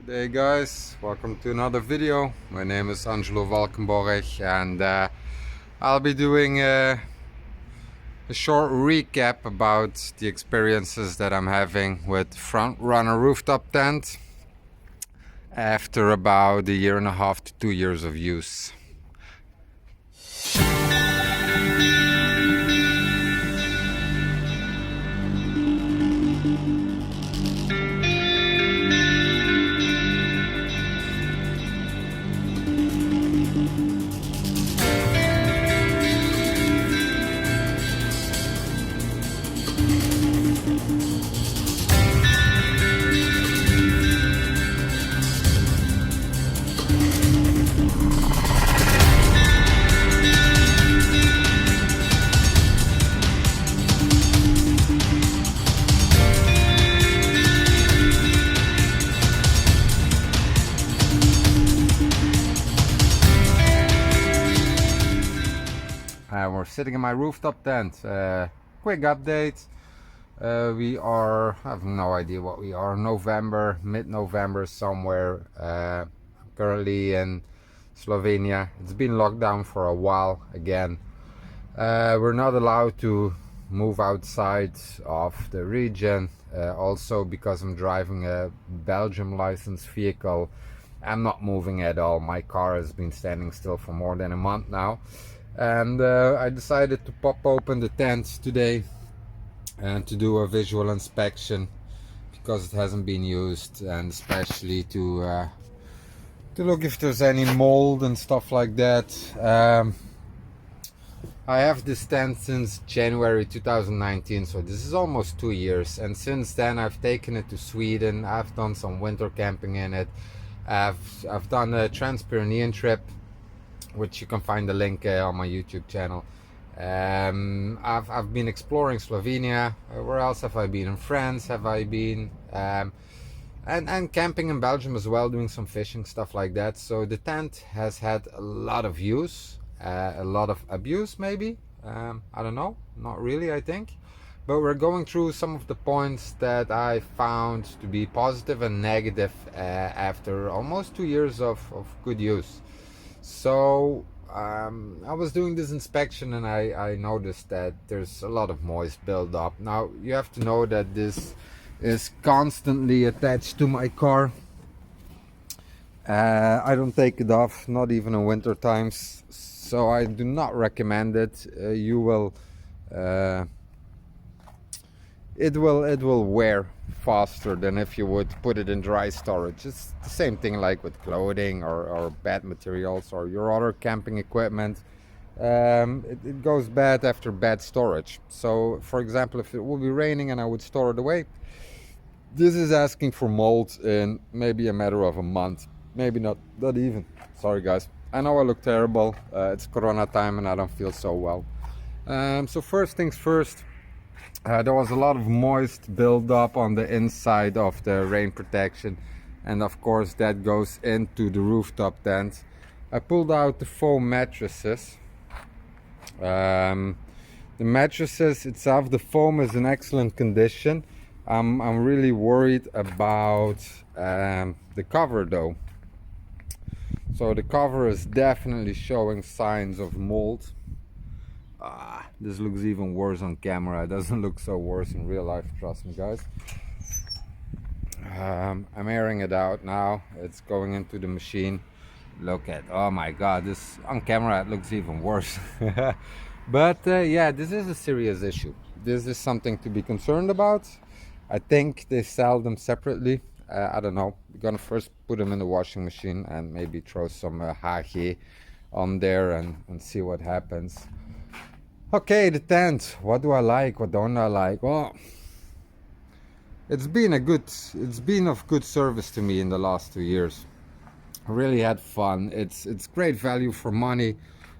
Good day guys, welcome to another video. My name is Angelo Valkenborg and I'll be doing a short recap about the experiences that I'm having with Frontrunner rooftop tent after about 1.5 to 2 years of use. We're sitting in my rooftop tent. Quick update. We are, I have no idea what we are, November, mid-November somewhere. Currently in Slovenia. It's been locked down for a while again. We're not allowed to move outside of the region. Also because I'm driving a Belgium licensed vehicle, I'm not moving at all. My car has been standing still for more than a month now. And I decided to pop open the tent today and to do a visual inspection because it hasn't been used, and especially to look if there's any mold and stuff like that. I have this tent since January 2019, so this is almost 2 years, and since then I've taken it to Sweden. I've done some winter camping in it. I've done a Trans-Pyrenean trip, which you can find the link on my YouTube channel. I've been exploring Slovenia. Where else have I been? In France have I been, and camping in Belgium as well, doing some fishing, stuff like that. So the tent has had a lot of use, a lot of abuse maybe. I don't know, not really, I think. But we're going through some of the points that I found to be positive and negative after almost 2 years of good use. So I was doing this inspection and I noticed that there's a lot of moist buildup. Now you have to know that this is constantly attached to my car. I don't take it off, not even in winter times, so I do not recommend it. It will wear faster than if you would put it in dry storage. It's the same thing like with clothing or bed materials or your other camping equipment. It goes bad after bad storage. So for example, if it will be raining and I would store it away, this is asking for mold in maybe a matter of a month, maybe not even. Sorry guys, I know I look terrible. It's Corona time and I don't feel so well. So first things first, there was a lot of moist buildup on the inside of the rain protection, and of course that goes into the rooftop tent. I pulled out the foam mattresses. The mattresses itself, the foam is in excellent condition. I'm really worried about the cover though. So the cover is definitely showing signs of mold. This looks even worse on camera. It doesn't look so worse in real life, trust me guys. I'm airing it out now. It's going into the machine. Look at, oh my god, this on camera it looks even worse. But yeah, this is a serious issue. This is something to be concerned about. I think they sell them separately. I don't know. We're gonna first put them in the washing machine and maybe throw some HG on there and see what happens. Okay, the tent. What do I like? What don't I like? Well, it's been of good service to me in the last 2 years. I really had fun. It's great value for money.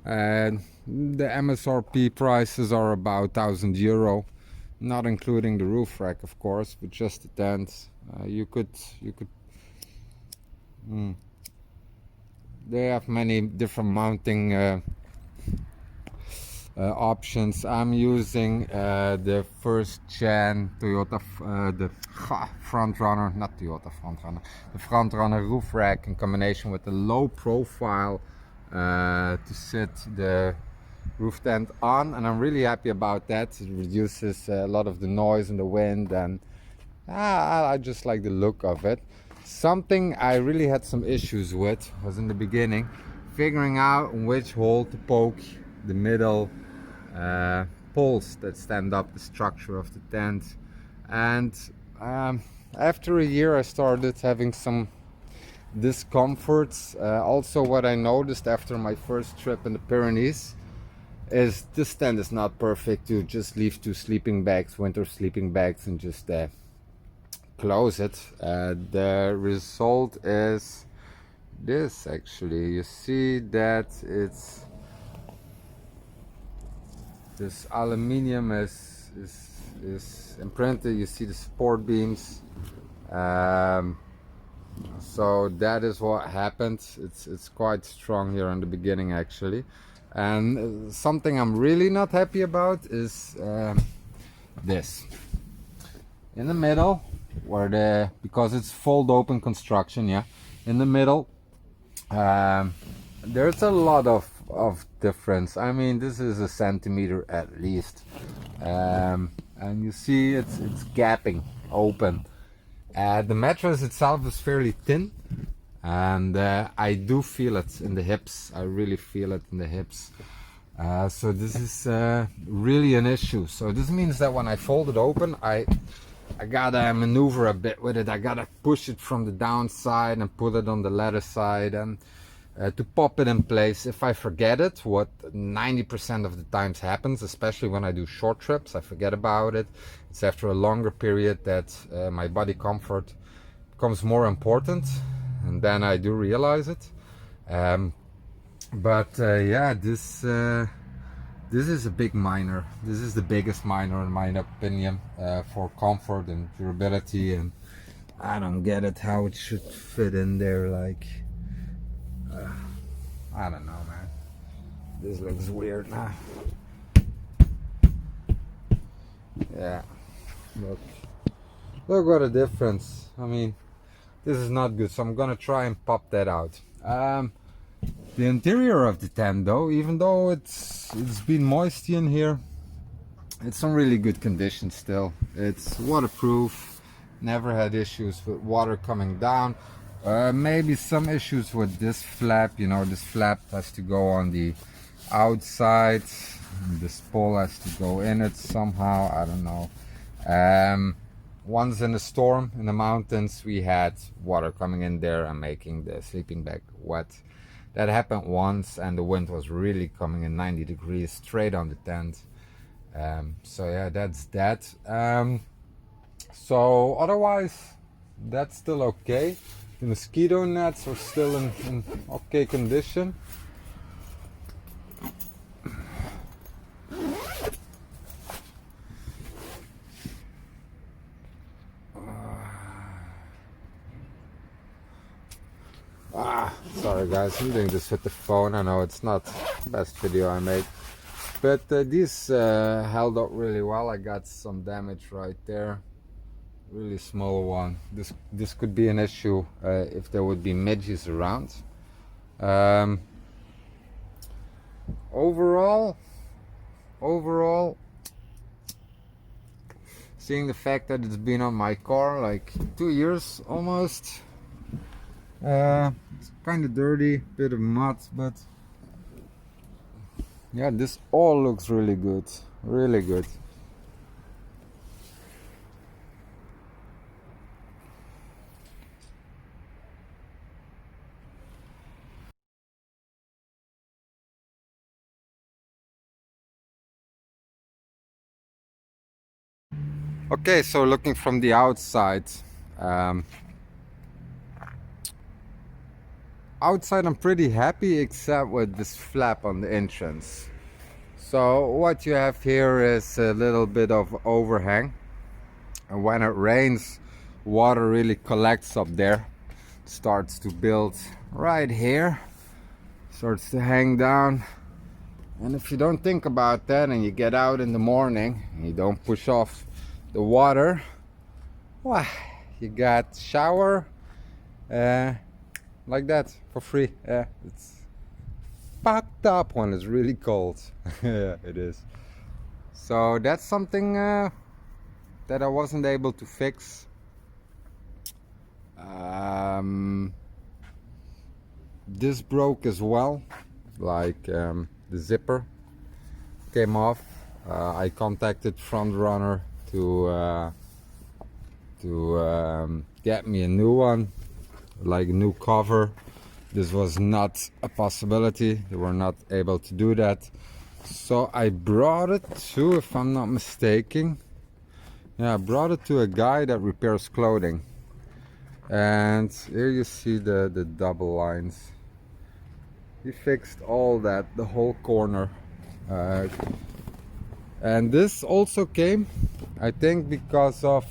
The MSRP prices are about €1,000, not including the roof rack, of course, but just the tent. You could. They have many different mounting options. I'm using the first gen Toyota, the Frontrunner, not Toyota Frontrunner, the Frontrunner roof rack in combination with the low profile to sit the roof tent on, and I'm really happy about that. It reduces a lot of the noise and the wind, and I just like the look of it. Something I really had some issues with was in the beginning figuring out which hole to poke the middle poles that stand up the structure of the tent, and after a year I started having some discomforts. Also, what I noticed after my first trip in the Pyrenees is this tent is not perfect to just leave two sleeping bags, winter sleeping bags, and just close it. The result is this. Actually, you see that it's this aluminium is imprinted. You see the support beams, so that is what happened. It's quite strong here in the beginning actually. And something I'm really not happy about is this in the middle, where because it's fold open construction, yeah, in the middle there's a lot of difference. I mean, this is a centimeter at least, and you see it's gapping open. The mattress itself is fairly thin, and I do feel it in the hips. I really feel it in the hips. So this is really an issue. So this means that when I fold it open, I gotta maneuver a bit with it. I gotta push it from the downside and put it on the ladder side, and to pop it in place. If I forget it, what 90% of the times happens, especially when I do short trips, I forget about it. It's after a longer period that my body comfort becomes more important, and then I do realize it. Yeah, this is a big minor. This is the biggest minor in my opinion for comfort and durability, and I don't get it how it should fit in there. Like, I don't know, man. This looks weird now. Yeah, look what a difference. I mean, this is not good, so I'm gonna try and pop that out. The interior of the tent, though, even though it's been moisty in here, it's in really good condition still. It's waterproof, never had issues with water coming down. Maybe some issues with this flap. You know, this flap has to go on the outside, this pole has to go in it somehow, I don't know. Once in a storm in the mountains, we had water coming in there and making the sleeping bag wet. That happened once, and the wind was really coming in 90 degrees straight on the tent. So yeah, that's that. So otherwise, that's still okay. The mosquito nets are still in okay condition. Sorry guys, I'm doing this with the phone. I know it's not the best video I made, but these held up really well. I got some damage right there, really small one. This could be an issue if there would be midges around. Overall, seeing the fact that it's been on my car like 2 years almost, it's kind of dirty, bit of mud, but yeah, this all looks really good, really good. Okay, so looking from the outside, outside I'm pretty happy, except with this flap on the entrance. So what you have here is a little bit of overhang, and when it rains, water really collects up there, starts to build right here, starts to hang down, And if you don't think about that and you get out in the morning and you don't push off the water, well, you got shower like that for free. Yeah, it's fucked up when it's really cold. Yeah, it is. So that's something that I wasn't able to fix. This broke as well, like the zipper came off. I contacted Frontrunner to get me a new one, like a new cover. This was not a possibility. They were not able to do that. So I brought it to, if I'm not mistaken, yeah, I brought it to a guy that repairs clothing. And here you see the double lines. He fixed all that, the whole corner. And this also came, I think, because of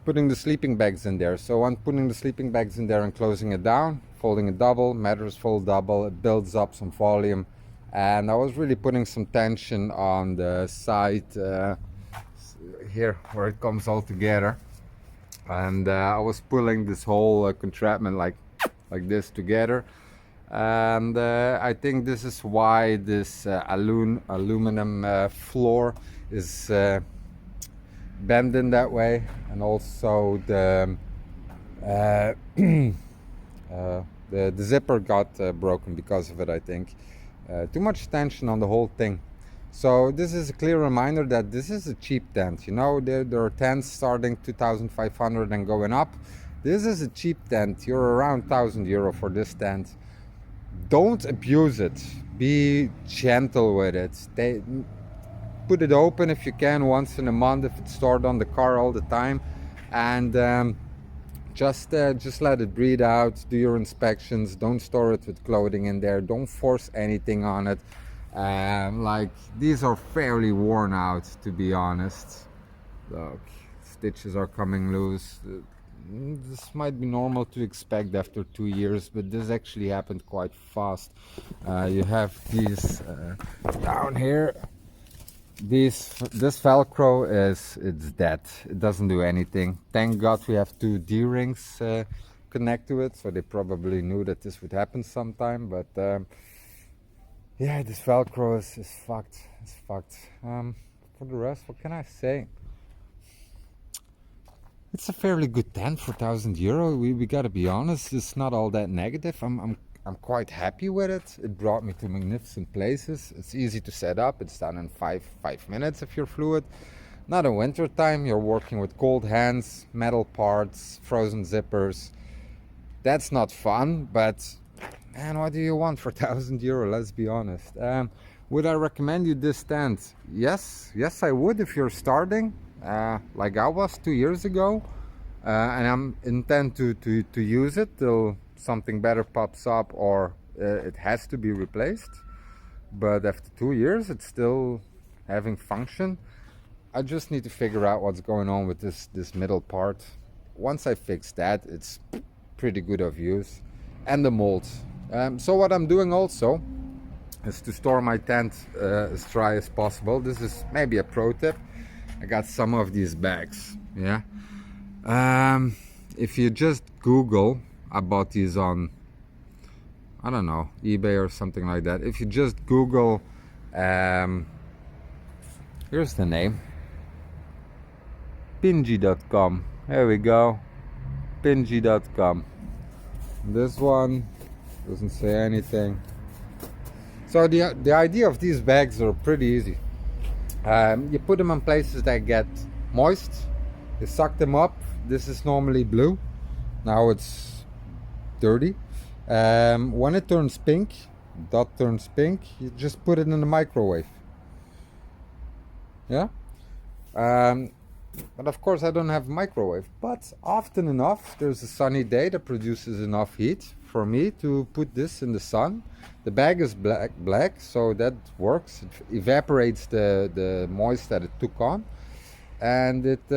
putting the sleeping bags in there. So when putting the sleeping bags in there and closing it down, folding it double, mattress fold double, it builds up some volume. And I was really putting some tension on the side here where it comes all together. And I was pulling this whole contraption like this together. And I think this is why this aluminum floor is bent in that way, and also the zipper got broken because of it, I think. Too much tension on the whole thing. So this is a clear reminder that this is a cheap tent. You know, there are tents starting 2,500 and going up. This is a cheap tent. You're around €1,000 for this tent. Don't abuse it. Be gentle with it. Put it open if you can once in a month if it's stored on the car all the time, and just let it breathe out. Do your inspections. Don't store it with clothing in there. Don't force anything on it. Like, these are fairly worn out, to be honest. Look, stitches are coming loose. This might be normal to expect after 2 years, but this actually happened quite fast. You have these down here. This Velcro it's dead. It doesn't do anything. Thank God we have two D-rings connect to it, so they probably knew that this would happen sometime. But yeah, this Velcro is fucked. It's fucked. For the rest, what can I say? It's a fairly good tent for €1,000. We gotta be honest. It's not all that negative. I'm quite happy with it. It brought me to magnificent places. It's easy to set up. It's done in five minutes if you're fluid. Not in winter time. You're working with cold hands, metal parts, frozen zippers. That's not fun. But man, what do you want for €1,000? Let's be honest. Would I recommend you this tent? Yes, I would if you're starting. Like I was 2 years ago, and I'm intend to use it till something better pops up or it has to be replaced. But after 2 years, it's still having function. I just need to figure out what's going on with this middle part. Once I fix that, it's pretty good of use. And the molds. So what I'm doing also is to store my tent as dry as possible. This is maybe a pro tip. I got some of these bags, yeah. If you just Google, I bought these on, I don't know, eBay or something like that. If you just Google, here's the name, Pingy.com. There we go, Pingy.com. This one doesn't say anything. So the idea of these bags are pretty easy. You put them in places that get moist. You suck them up. This is normally blue. Now it's dirty. When it turns pink, dot turns pink, you just put it in the microwave. Yeah. But of course I don't have a microwave. But often enough, there's a sunny day that produces enough heat for me to put this in the sun. The bag is black, so that works. It evaporates the moist that it took on, and it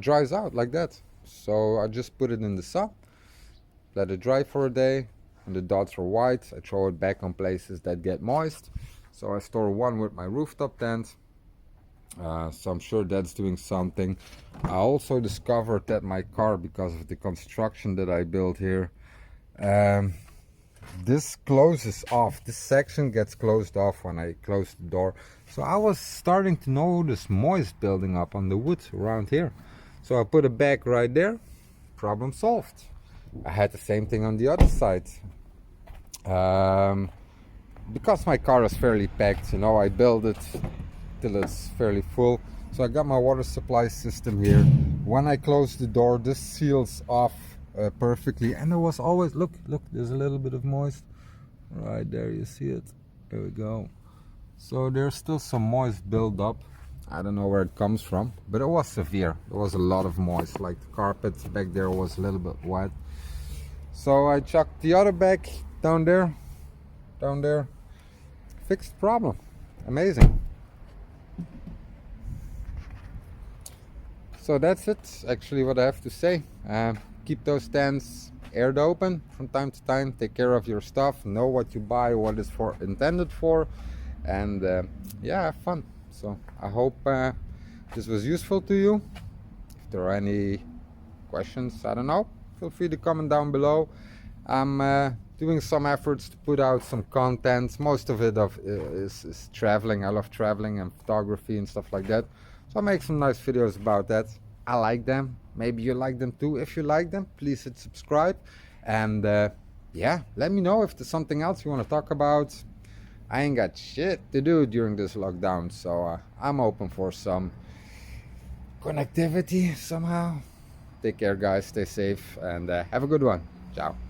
dries out like that. So I just put it in the sun, let it dry for a day, and the dots are white, I throw it back on places that get moist. So I store one with my rooftop tent. So I'm sure that's doing something. I also discovered that my car, because of the construction that I built here, this closes off. This section gets closed off when I close the door. So I was starting to notice moist building up on the wood around here. So I put a bag right there. Problem solved. I had the same thing on the other side. Because my car is fairly packed, you know, I build it till it's fairly full. So I got my water supply system here. When I close the door, this seals off perfectly. And there was always, look, there's a little bit of moist right there. You see it? There we go. So there's still some moist build-up. I don't know where it comes from, but it was severe. There was a lot of moist, like the carpet back there was a little bit wet. So I chucked the other bag down there. Fixed the problem. Amazing. So that's it, actually, what I have to say. Keep those tents aired open from time to time. Take care of your stuff. Know what you buy, what it's intended for, and yeah, have fun. So I hope this was useful to you. If there are any questions, I don't know, feel free to comment down below. I'm doing some efforts to put out some content. Most of it is traveling. I love traveling and photography and stuff like that. So I make some nice videos about that. I like them. Maybe you like them too. If you like them, please hit subscribe. And yeah, let me know if there's something else you want to talk about. I ain't got shit to do during this lockdown, so I'm open for some connectivity somehow. Take care, guys. Stay safe and have a good one. Ciao.